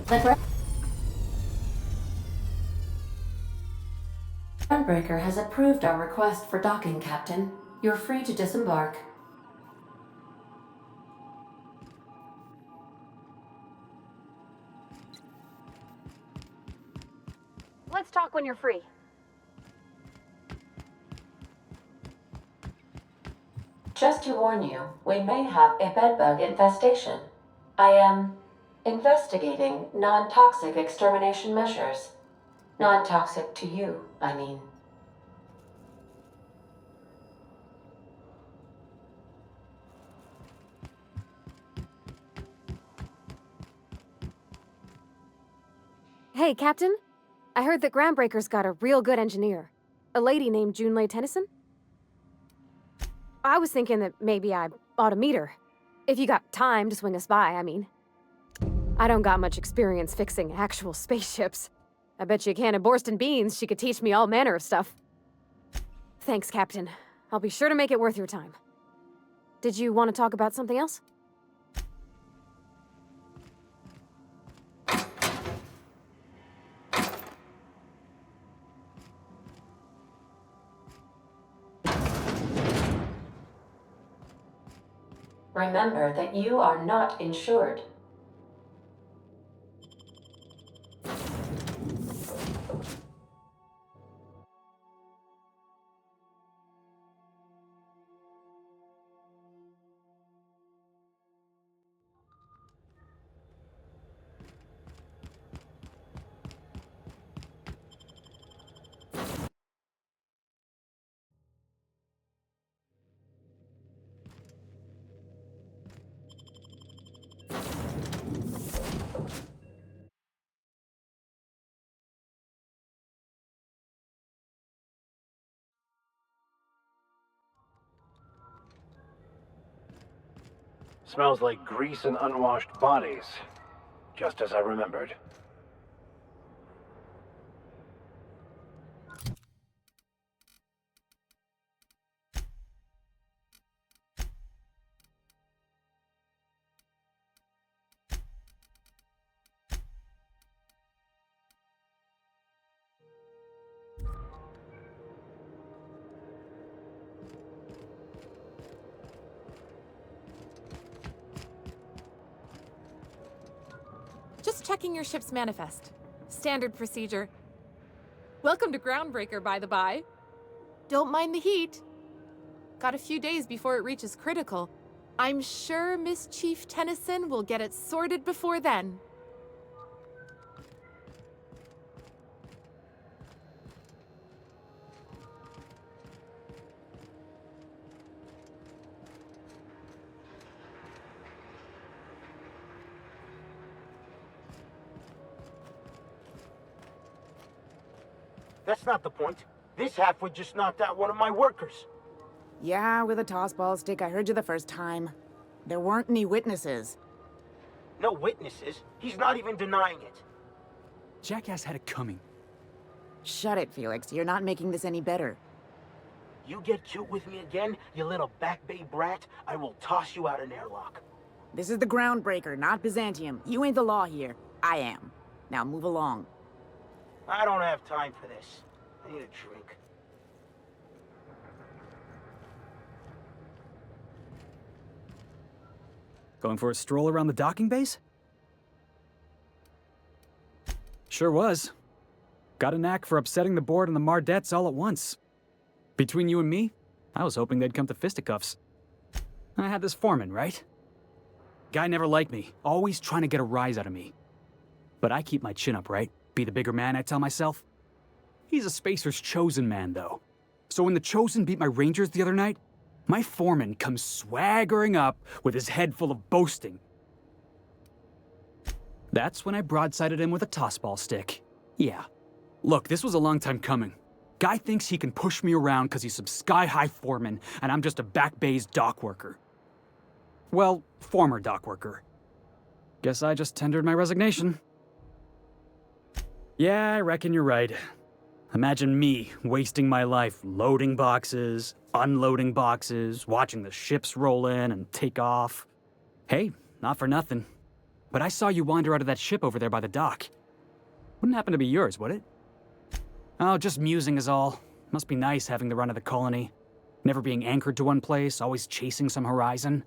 The Groundbreaker has approved our request for docking, Captain. You're free to disembark. Let's talk when you're free. Just to warn you, we may have a bedbug infestation. I am investigating non-toxic extermination measures. Non-toxic to you, I mean. Hey, Captain. I heard that Groundbreaker's got a real good engineer. A lady named Junlei Tennyson? I was thinking that maybe I ought to meet her. If you got time to swing us by, I mean. I don't got much experience fixing actual spaceships. I bet you a can of Borston beans she could teach me all manner of stuff. Thanks, Captain. I'll be sure to make it worth your time. Did you want to talk about something else? Remember that you are not insured. Smells like grease and unwashed bodies. Just as I remembered. Just checking your ship's manifest. Standard procedure. Welcome to Groundbreaker, by the by. Don't mind the heat. Got a few days before it reaches critical. I'm sure Miss Chief Tennyson will get it sorted before then. That's not the point. This halfwit just knocked out one of my workers. Yeah, with a toss-ball stick, I heard you the first time. There weren't any witnesses. No witnesses. He's not even denying it. Jackass had it coming. Shut it, Felix. You're not making this any better. You get cute with me again, you little back bay brat, I will toss you out an airlock. This is the Groundbreaker, not Byzantium. You ain't the law here. I am. Now move along. I don't have time for this. I need a drink. Going for a stroll around the docking base? Sure was. Got a knack for upsetting the board and the Mardettes all at once. Between you and me, I was hoping they'd come to fisticuffs. I had this foreman, right? Guy never liked me, always trying to get a rise out of me. But I keep my chin up, right? Be the bigger man, I tell myself. He's a Spacer's chosen man, though. So when the Chosen beat my Rangers the other night, my foreman comes swaggering up with his head full of boasting. That's when I broadsided him with a tossball stick. Yeah. Look, this was a long time coming. Guy thinks he can push me around because he's some sky-high foreman, and I'm just a back bay's dock worker. Well, former dock worker. Guess I just tendered my resignation. Yeah, I reckon you're right. Imagine me wasting my life loading boxes, unloading boxes, watching the ships roll in and take off. Hey, not for nothing. but I saw you wander out of that ship over there by the dock. Wouldn't happen to be yours, would it? Oh, just musing is all. Must be nice having the run of the colony. Never being anchored to one place, always chasing some horizon.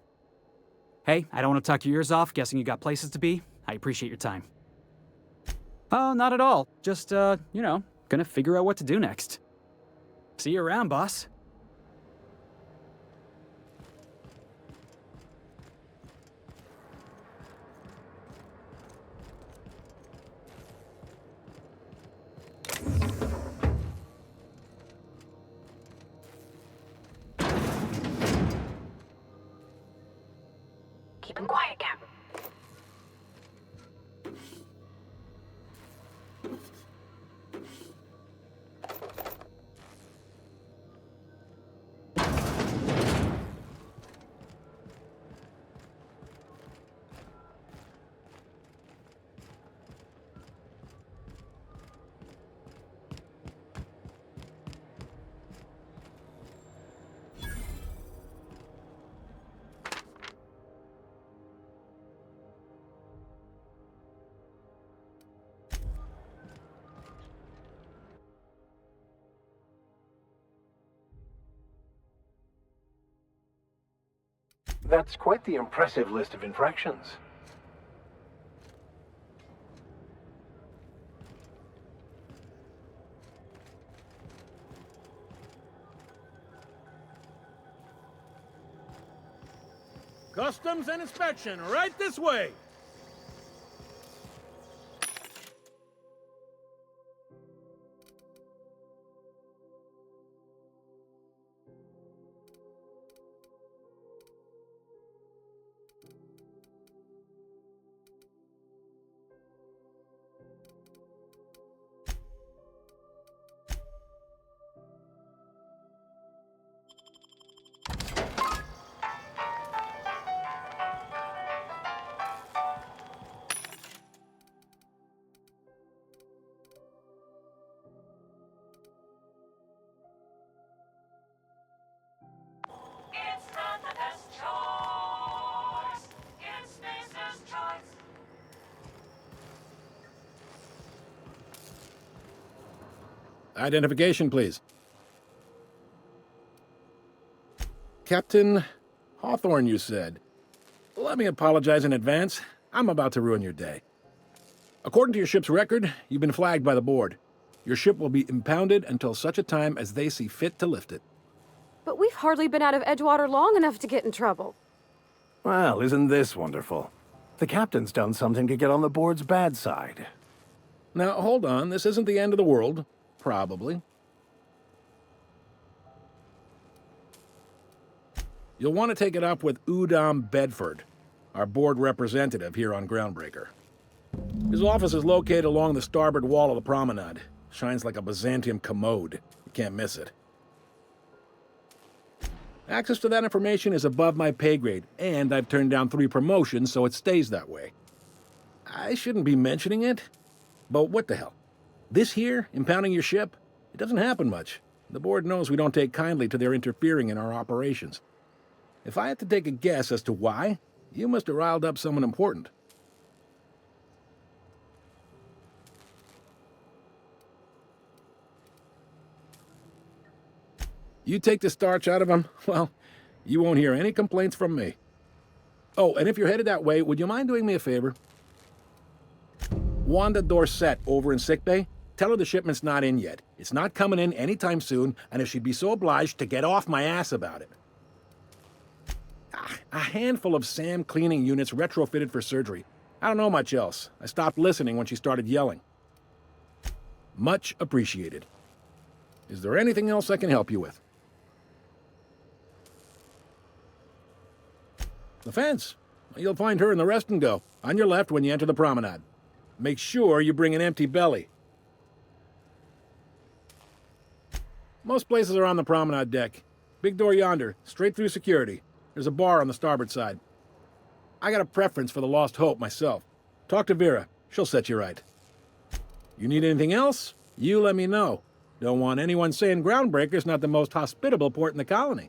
Hey, I don't want to talk your ears off, guessing you got places to be. I appreciate your time. Oh, not at all. Just, gonna figure out what to do next. See you around, boss. Keep him quiet, Cap. That's quite the impressive list of infractions. Customs and inspection, right this way! Identification, please. Captain Hawthorne, you said. Let me apologize in advance. I'm about to ruin your day. According to your ship's record, you've been flagged by the board. Your ship will be impounded until such a time as they see fit to lift it. But we've hardly been out of Edgewater long enough to get in trouble. Well, isn't this wonderful? The captain's done something to get on the board's bad side. Now, hold on. This isn't the end of the world. Probably. You'll want to take it up with Udom Bedford, our board representative here on Groundbreaker. His office is located along the starboard wall of the promenade. Shines like a Byzantium commode. You can't miss it. Access to that information is above my pay grade, and I've turned down 3 promotions, so it stays that way. I shouldn't be mentioning it, but what the hell? This here, impounding your ship, it doesn't happen much. The board knows we don't take kindly to their interfering in our operations. If I had to take a guess as to why, you must have riled up someone important. You take the starch out of them, well, you won't hear any complaints from me. Oh, and if you're headed that way, would you mind doing me a favor? Wanda Dorset over in sickbay, tell her the shipment's not in yet. It's not coming in anytime soon, and if she'd be so obliged to get off my ass about it. A handful of SAM cleaning units retrofitted for surgery. I don't know much else. I stopped listening when she started yelling. Much appreciated. Is there anything else I can help you with? The fence. You'll find her in the rest and go, on your left when you enter the promenade. Make sure you bring an empty belly. Most places are on the promenade deck. Big door yonder, straight through security. There's a bar on the starboard side. I got a preference for the Lost Hope myself. Talk to Vera. She'll set you right. You need anything else? You let me know. Don't want anyone saying Groundbreaker's not the most hospitable port in the colony.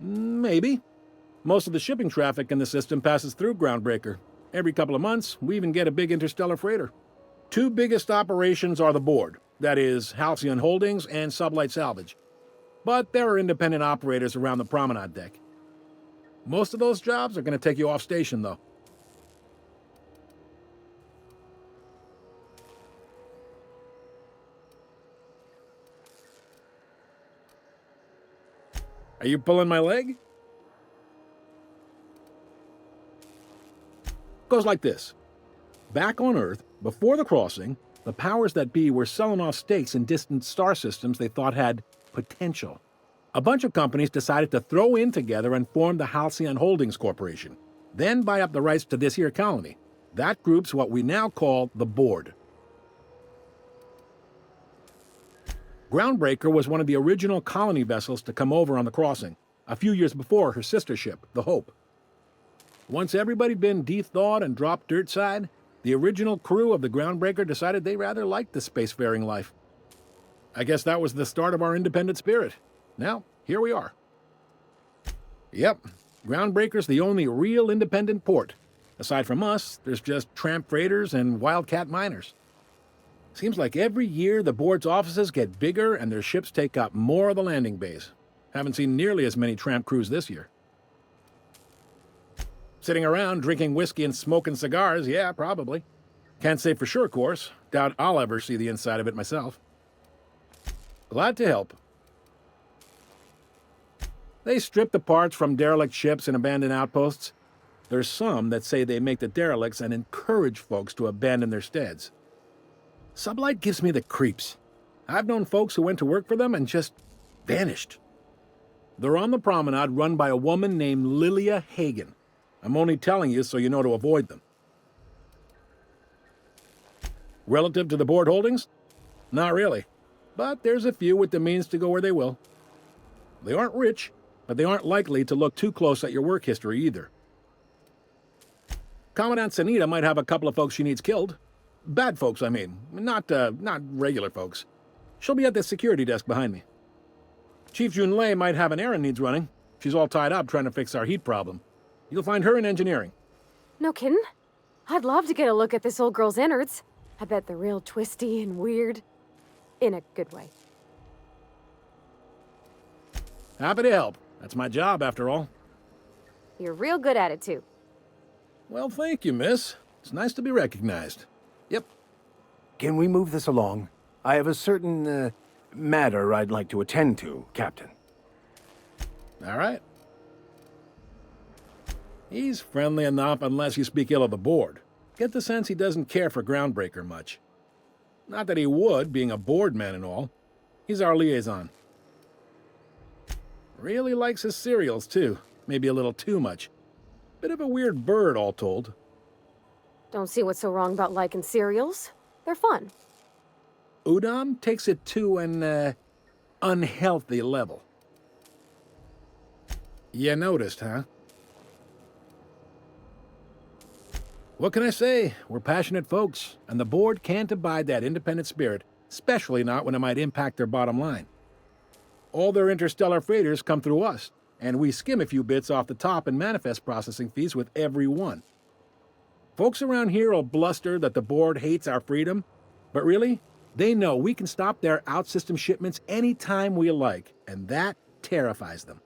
Maybe. Most of the shipping traffic in the system passes through Groundbreaker. Every couple of months, we even get a big interstellar freighter. Two biggest operations are the board, that is, Halcyon Holdings and Sublight Salvage. But there are independent operators around the promenade deck. Most of those jobs are going to take you off station, though. Are you pulling my leg? Goes like this. Back on Earth, before the crossing, the powers that be were selling off stakes in distant star systems they thought had potential. A bunch of companies decided to throw in together and form the Halcyon Holdings Corporation, then buy up the rights to this here colony. That group's what we now call the Board. Groundbreaker was one of the original colony vessels to come over on the crossing, a few years before her sister ship, the Hope. Once everybody'd been de-thawed and dropped dirt side, the original crew of the Groundbreaker decided they rather liked the spacefaring life. I guess that was the start of our independent spirit. Now, here we are. Yep, Groundbreaker's the only real independent port. Aside from us, there's just tramp freighters and wildcat miners. Seems like every year the board's offices get bigger and their ships take up more of the landing bays. Haven't seen nearly as many tramp crews this year. Sitting around drinking whiskey and smoking cigars, yeah, probably. Can't say for sure, of course. Doubt I'll ever see the inside of it myself. Glad to help. They strip the parts from derelict ships and abandoned outposts. There's some that say they make the derelicts and encourage folks to abandon their steads. Sublight gives me the creeps. I've known folks who went to work for them and just vanished. They're on the promenade run by a woman named Lilia Hagen. I'm only telling you so you know to avoid them. Relative to the board holdings? Not really. But there's a few with the means to go where they will. They aren't rich, but they aren't likely to look too close at your work history either. Commandant Sanita might have a couple of folks she needs killed. Bad folks, I mean. Not regular folks. She'll be at the security desk behind me. Chief Junlei might have an errand needs running. She's all tied up trying to fix our heat problem. You'll find her in engineering. No kidding? I'd love to get a look at this old girl's innards. I bet they're real twisty and weird. In a good way. Happy to help. That's my job, after all. You're real good at it, too. Well, thank you, miss. It's nice to be recognized. Yep. Can we move this along? I have a certain, matter I'd like to attend to, Captain. All right. He's friendly enough unless you speak ill of the board. Get the sense he doesn't care for Groundbreaker much. Not that he would, being a board man and all. He's our liaison. Really likes his cereals, too. Maybe a little too much. Bit of a weird bird, all told. Don't see what's so wrong about liking cereals. They're fun. Udam takes it to an, unhealthy level. You noticed, huh? What can I say? We're passionate folks, and the board can't abide that independent spirit, especially not when it might impact their bottom line. All their interstellar freighters come through us, and we skim a few bits off the top in manifest processing fees with every one. Folks around here will bluster that the board hates our freedom, but really, they know we can stop their out-system shipments anytime we like, and that terrifies them.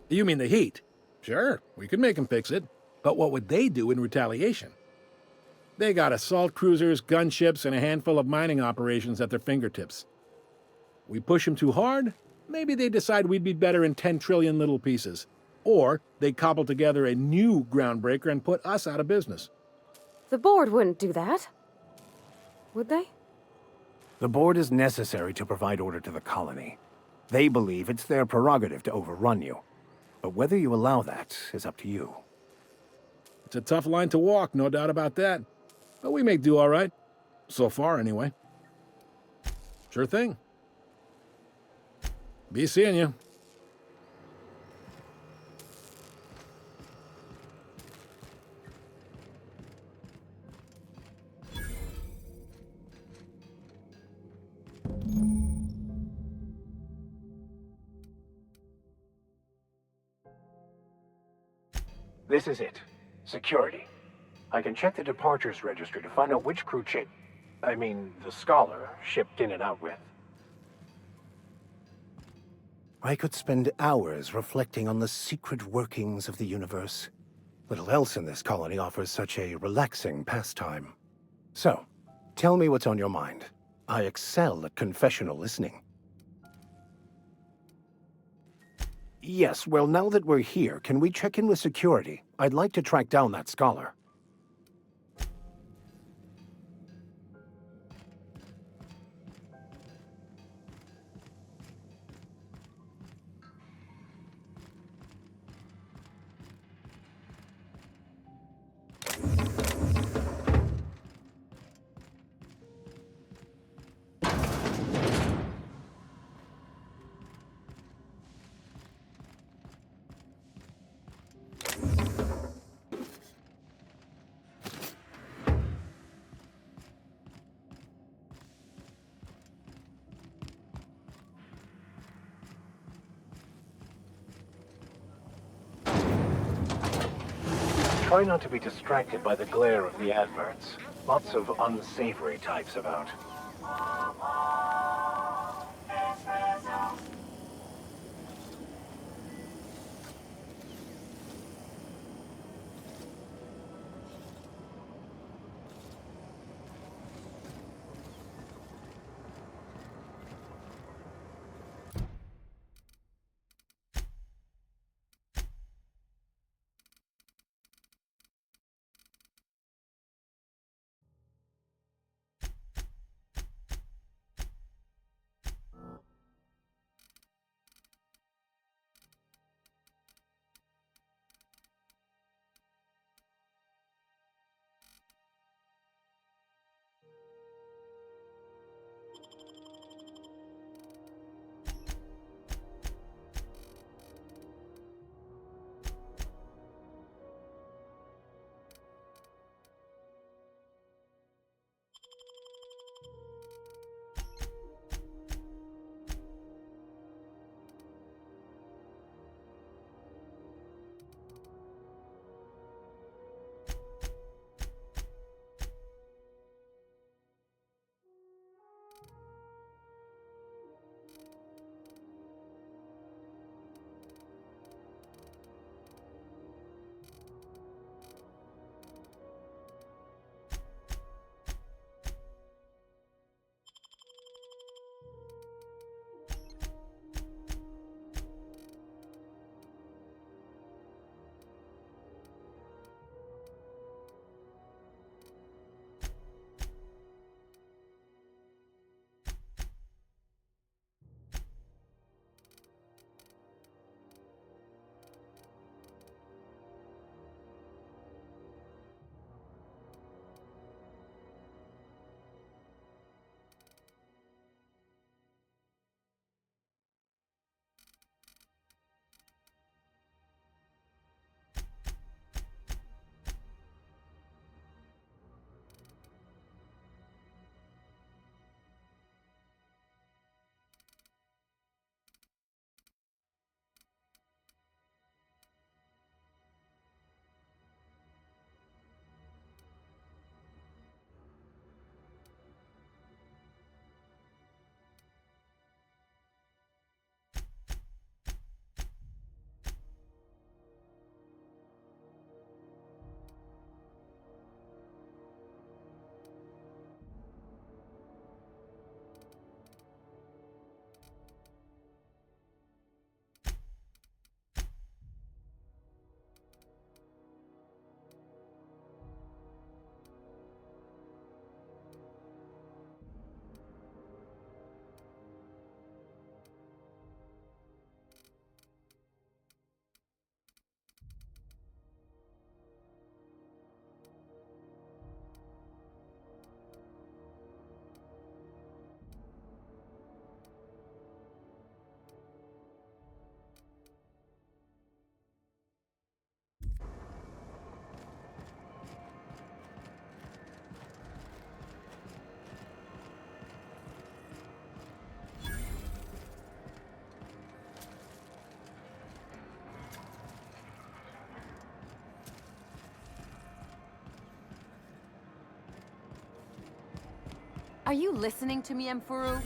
You mean the heat? Sure, we could make them fix it. But what would they do in retaliation? They got assault cruisers, gunships, and a handful of mining operations at their fingertips. We push them too hard, maybe they decide we'd be better in 10 trillion little pieces. Or they cobble together a new Groundbreaker and put us out of business. The board wouldn't do that. Would they? The board is necessary to provide order to the colony. They believe it's their prerogative to overrun you. But whether you allow that is up to you. It's a tough line to walk, no doubt about that. But we make do all right. So far, anyway. Sure thing. Be seeing you. This is it. Security. I can check the departures registry to find out which crew the Scholar, shipped in and out with. I could spend hours reflecting on the secret workings of the universe. Little else in this colony offers such a relaxing pastime. So, tell me what's on your mind. I excel at confessional listening. Yes, well, now that we're here, can we check in with security? I'd like to track down that Scholar. Try not to be distracted by the glare of the adverts. Lots of unsavory types about. Are you listening to me, Emfuru?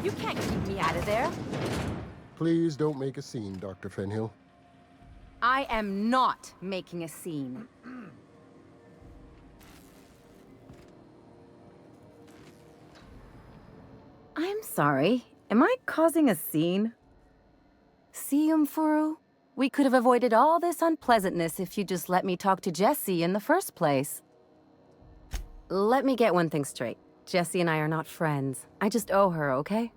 You can't keep me out of there. Please don't make a scene, Dr. Fenhill. I am not making a scene. I'm sorry. Am I causing a scene? See, Emfuru? We could have avoided all this unpleasantness if you just let me talk to Jessie in the first place. Let me get one thing straight. Jessie and I are not friends. I just owe her, okay?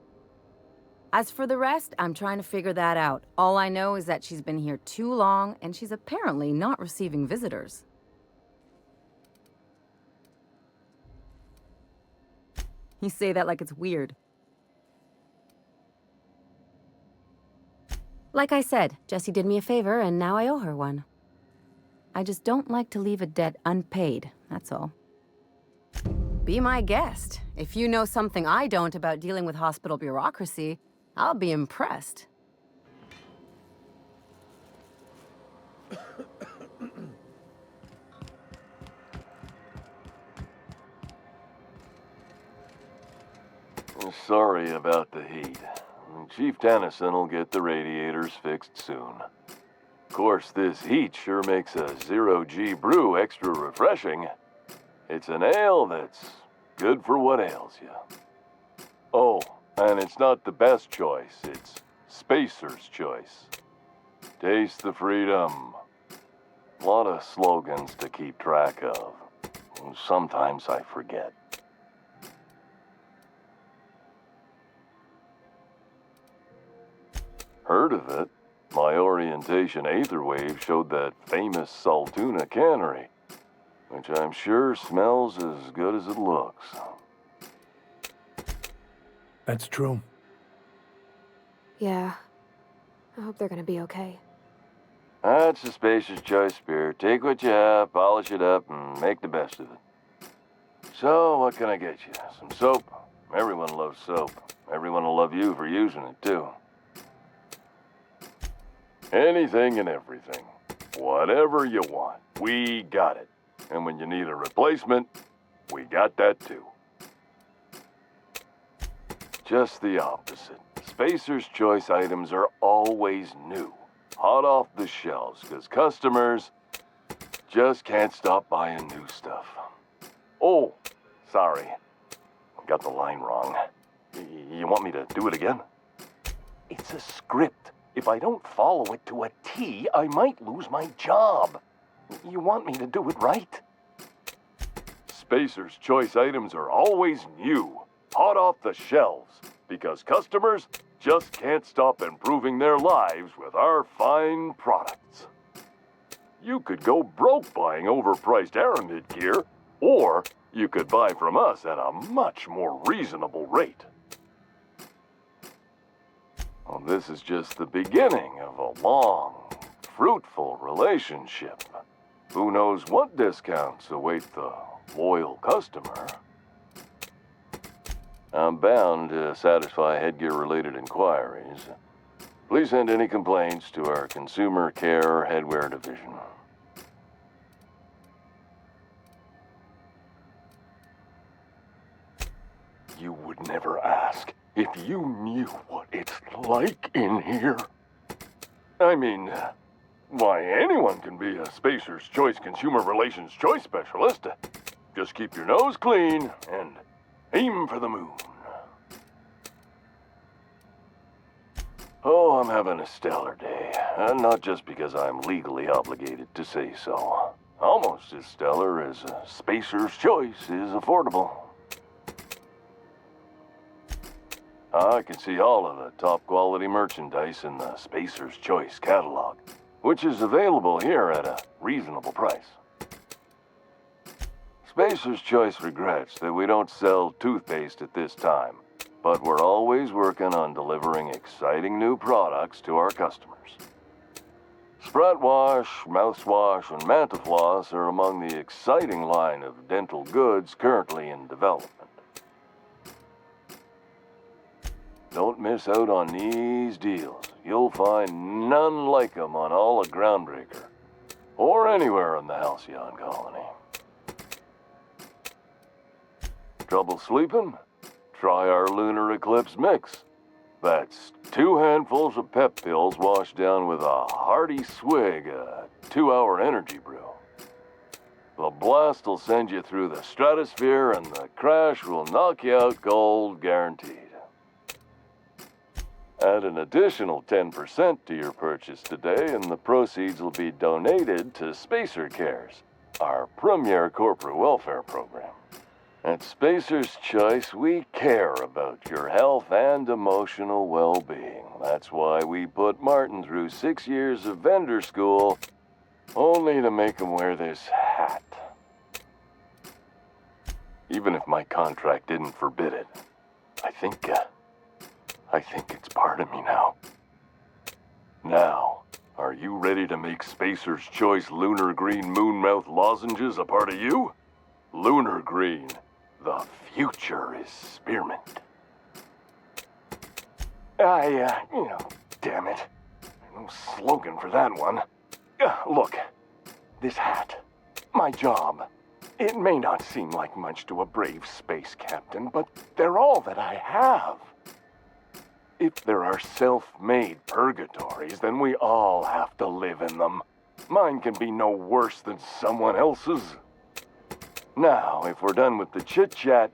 As for the rest, I'm trying to figure that out. All I know is that she's been here too long, and she's apparently not receiving visitors. You say that like it's weird. Like I said, Jessie did me a favor, and now I owe her one. I just don't like to leave a debt unpaid, that's all. Be my guest. If you know something I don't about dealing with hospital bureaucracy, I'll be impressed. Sorry about the heat. Chief Tennyson will get the radiators fixed soon. Of course, this heat sure makes a zero-G brew extra refreshing. It's an ale that's good for what ails you. Oh, and it's not the best choice, it's Spacer's choice. Taste the freedom. A lot of slogans to keep track of. Sometimes I forget. Heard of it? My orientation aether wave showed that famous Saltuna cannery, which I'm sure smells as good as it looks. That's true. Yeah. I hope they're gonna be okay. That's a Spacer's choice beer. Take what you have, polish it up, and make the best of it. So, what can I get you? Some soap? Everyone loves soap. Everyone will love you for using it, too. Anything and everything. Whatever you want, we got it. And when you need a replacement, we got that too. Just the opposite. Spacer's choice items are always new. Hot off the shelves, because customers just can't stop buying new stuff. Oh, sorry. Got the line wrong. You want me to do it again? It's a script. If I don't follow it to a T, I might lose my job. You want me to do it right? Spacer's choice items are always new, hot off the shelves, because customers just can't stop improving their lives with our fine products. You could go broke buying overpriced Aramid gear, or you could buy from us at a much more reasonable rate. Well, this is just the beginning of a long, fruitful relationship. Who knows what discounts await the loyal customer? I'm bound to satisfy headgear-related inquiries. Please send any complaints to our Consumer Care Headwear Division. You would never ask if you knew what it's like in here. I mean, why, anyone can be a Spacer's Choice Consumer Relations Choice Specialist. Just keep your nose clean and aim for the moon. Oh, I'm having a stellar day. And not just because I'm legally obligated to say so. Almost as stellar as a Spacer's Choice is affordable. I can see all of the top quality merchandise in the Spacer's Choice catalog, which is available here at a reasonable price. Spacer's Choice regrets that we don't sell toothpaste at this time, but we're always working on delivering exciting new products to our customers. Sprat Wash, Mouthwash, and Mantafloss are among the exciting line of dental goods currently in development. Don't miss out on these deals. You'll find none like them on all of Groundbreaker, or anywhere in the Halcyon colony. Trouble sleeping? Try our lunar eclipse mix. That's 2 handfuls of pep pills washed down with a hearty swig of 2-hour energy brew. The blast will send you through the stratosphere and the crash will knock you out cold, guaranteed. Add an additional 10% to your purchase today and the proceeds will be donated to Spacer Cares, our premier corporate welfare program. At Spacer's Choice, we care about your health and emotional well-being. That's why we put Martin through 6 years of vendor school, only to make him wear this hat. Even if my contract didn't forbid it, I think it's part of me now. Now, are you ready to make Spacer's Choice Lunar Green Moonmouth lozenges a part of you? Lunar Green. The future is spearmint. Damn it. No slogan for that one. Look, this hat, my job. It may not seem like much to a brave space captain, but they're all that I have. If there are self-made purgatories, then we all have to live in them. Mine can be no worse than someone else's. Now, if we're done with the chit-chat,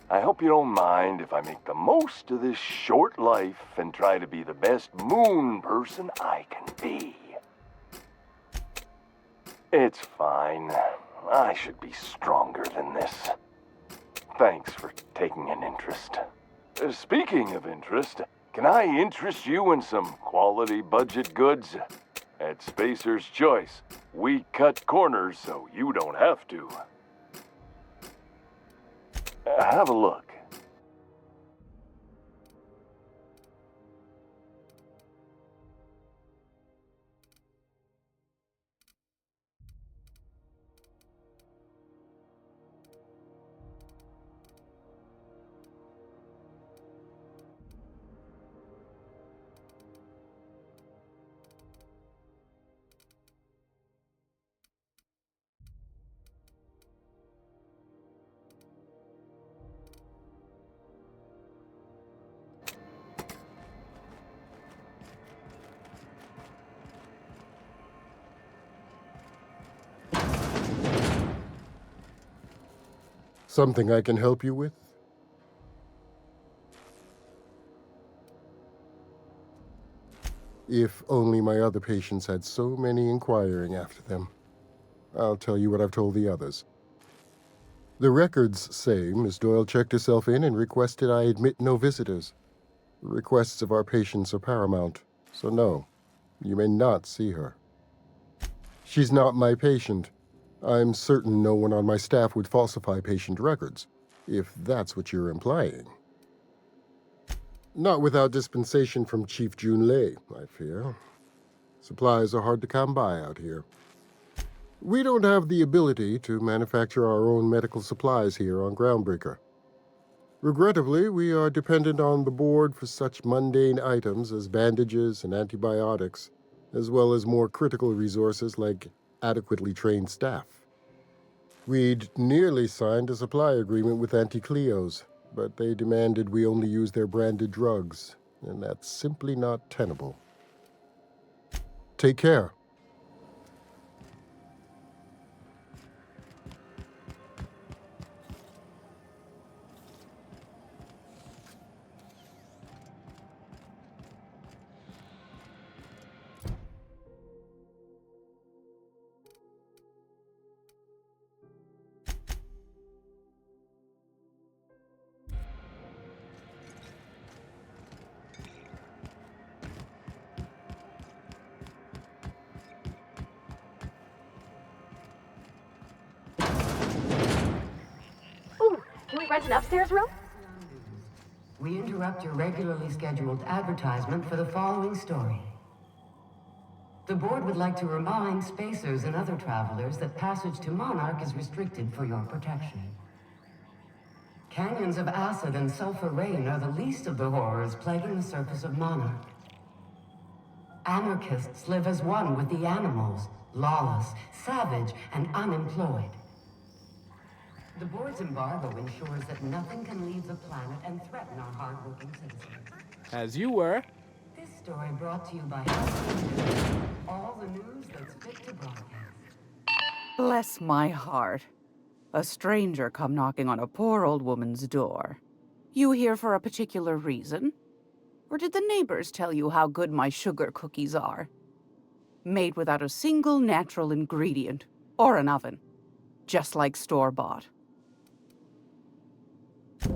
I hope you don't mind if I make the most of this short life and try to be the best moon person I can be. It's fine. I should be stronger than this. Thanks for taking an interest. Speaking of interest, can I interest you in some quality budget goods? At Spacer's Choice, we cut corners so you don't have to. Have a look. Something I can help you with? If only my other patients had so many inquiring after them. I'll tell you what I've told the others. The records say Miss Doyle checked herself in and requested I admit no visitors. The requests of our patients are paramount, so no, you may not see her. She's not my patient. I'm certain no one on my staff would falsify patient records, if that's what you're implying. Not without dispensation from Chief Junlei, I fear. Supplies are hard to come by out here. We don't have the ability to manufacture our own medical supplies here on Groundbreaker. Regrettably, we are dependent on the board for such mundane items as bandages and antibiotics, as well as more critical resources like adequately trained staff. We'd nearly signed a supply agreement with Anti-Cleos, but they demanded we only use their branded drugs, and that's simply not tenable. Take care. Can we rent an upstairs room? We interrupt your regularly scheduled advertisement for the following story. The board would like to remind spacers and other travelers that passage to Monarch is restricted for your protection. Canyons of acid and sulfur rain are the least of the horrors plaguing the surface of Monarch. Anarchists live as one with the animals, lawless, savage, and unemployed. The board's embargo ensures that nothing can leave the planet and threaten our hardworking citizens. As you were. This story brought to you by House. All the news that's fit to broadcast. Bless my heart. A stranger come knocking on a poor old woman's door. You here for a particular reason? Or did the neighbors tell you how good my sugar cookies are? Made without a single natural ingredient, or an oven. Just like store-bought.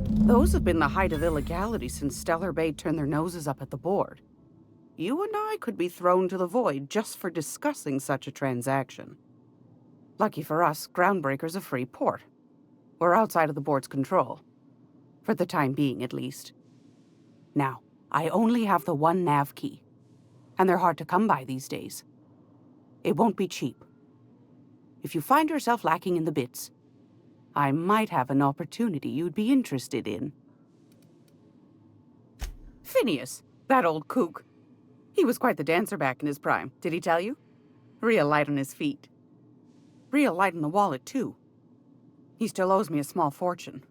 Those have been the height of illegality since Stellar Bay turned their noses up at the board. You and I could be thrown to the void just for discussing such a transaction. Lucky for us, Groundbreaker's a free port. We're outside of the board's control. For the time being, at least. Now, I only have the one nav key. And they're hard to come by these days. It won't be cheap. If you find yourself lacking in the bits, I might have an opportunity you'd be interested in. Phineas, that old kook. He was quite the dancer back in his prime, did he tell you? Real light on his feet. Real light in the wallet, too. He still owes me a small fortune.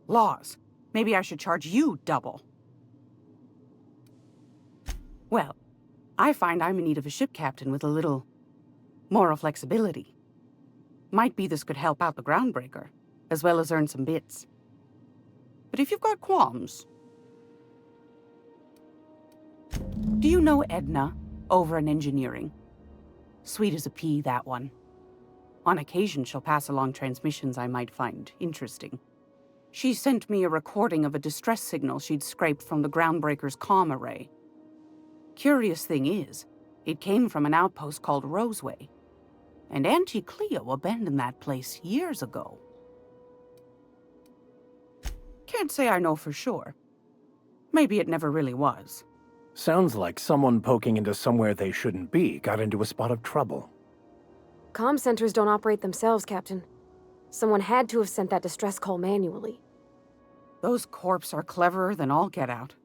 Laws. Maybe I should charge you double. Well, I find I'm in need of a ship captain with a little moral flexibility. Might be this could help out the Groundbreaker, as well as earn some bits. But if you've got qualms... Do you know Edna, over in engineering? Sweet as a pea, that one. On occasion, she'll pass along transmissions I might find interesting. She sent me a recording of a distress signal she'd scraped from the Groundbreaker's comm array. Curious thing is, it came from an outpost called Roseway. And Auntie Cleo abandoned that place years ago. Can't say I know for sure. Maybe it never really was. Sounds like someone poking into somewhere they shouldn't be got into a spot of trouble. Comm centers don't operate themselves, Captain. Someone had to have sent that distress call manually. Those corps are cleverer than all get out.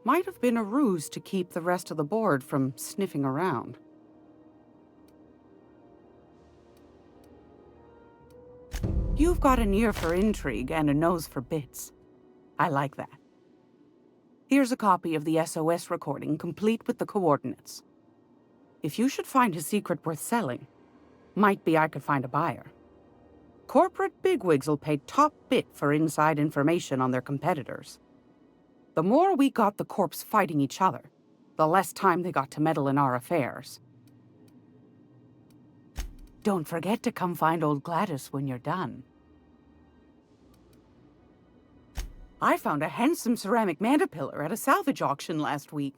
Might have been a ruse to keep the rest of the board from sniffing around. You've got an ear for intrigue and a nose for bits. I like that. Here's a copy of the SOS recording, complete with the coordinates. If you should find a secret worth selling, might be I could find a buyer. Corporate bigwigs will pay top bit for inside information on their competitors. The more we got the corps fighting each other, the less time they got to meddle in our affairs. Don't forget to come find old Gladys when you're done. I found a handsome ceramic mandapillar at a salvage auction last week.